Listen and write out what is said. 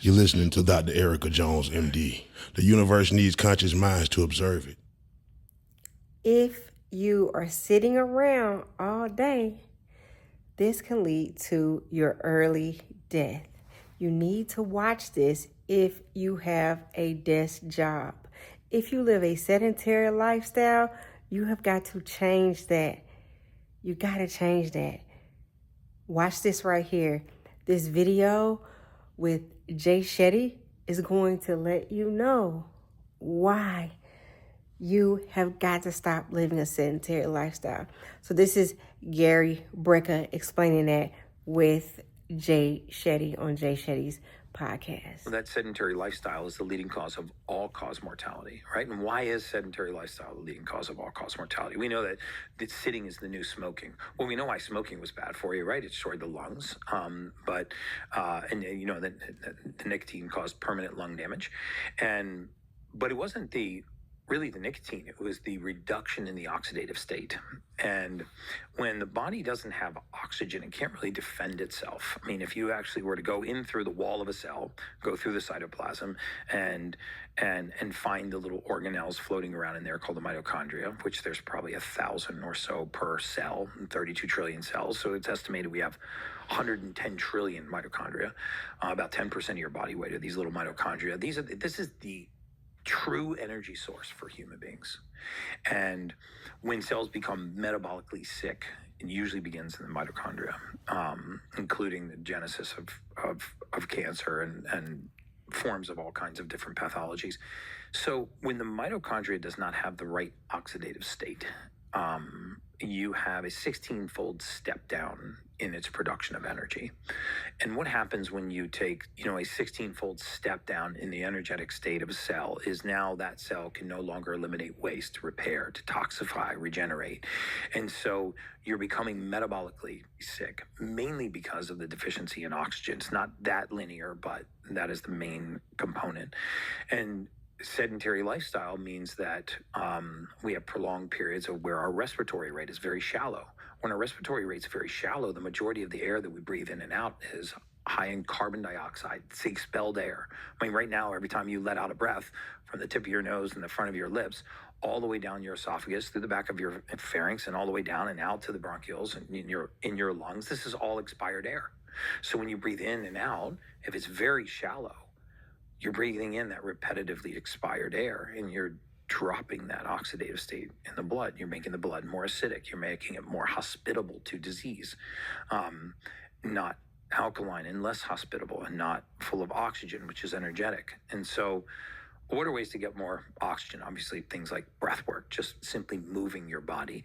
You're listening to Dr. Erica Jones, MD. The universe needs conscious minds to observe it. If you are sitting around all day, this can lead to your early death. You need to watch this if you have a desk job. If you live a sedentary lifestyle, you have got to change that. You got to change that. Watch this right here. This video with Shetty is going to let you know why you have got to stop living a sedentary lifestyle. So this is Gary Brecka explaining that with Shetty on Shetty's podcast. That sedentary lifestyle is the leading cause of all-cause mortality, right? And why is sedentary lifestyle the leading cause of all-cause mortality? We know that sitting is the new smoking. Well, we know why smoking was bad for you, right? It destroyed the lungs, but the nicotine caused permanent lung damage, but it wasn't really the nicotine. It was the reduction in the oxidative state. And when the body doesn't have oxygen, it can't really defend itself. I mean, if you actually were to go in through the wall of a cell, go through the cytoplasm and find the little organelles floating around in there called the mitochondria, which there's probably 1,000 or so per cell, 32 trillion cells. So it's estimated we have 110 trillion mitochondria. About 10% of your body weight are these little mitochondria. This is the true energy source for human beings. And when cells become metabolically sick, it usually begins in the mitochondria, including the genesis of cancer and forms of all kinds of different pathologies. So when the mitochondria does not have the right oxidative state, you have a 16-fold step down in its production of energy. And what happens when you take, a 16-fold step down in the energetic state of a cell is now that cell can no longer eliminate waste, repair, detoxify, regenerate. And so you're becoming metabolically sick, mainly because of the deficiency in oxygen. It's not that linear, but that is the main component. And sedentary lifestyle means that we have prolonged periods of where our respiratory rate is very shallow. When our respiratory rate is very shallow, the majority of the air that we breathe in and out is high in carbon dioxide. It's the expelled air. I mean, right now, every time you let out a breath from the tip of your nose and the front of your lips, all the way down your esophagus, through the back of your pharynx, and all the way down and out to the bronchioles and in your lungs, this is all expired air. So when you breathe in and out, if it's very shallow, you're breathing in that repetitively expired air, and you're dropping that oxidative state in the blood. You're making the blood more acidic. You're making it more hospitable to disease, not alkaline and less hospitable, and not full of oxygen, which is energetic. And so what are ways to get more oxygen? Obviously, things like breath work, just simply moving your body.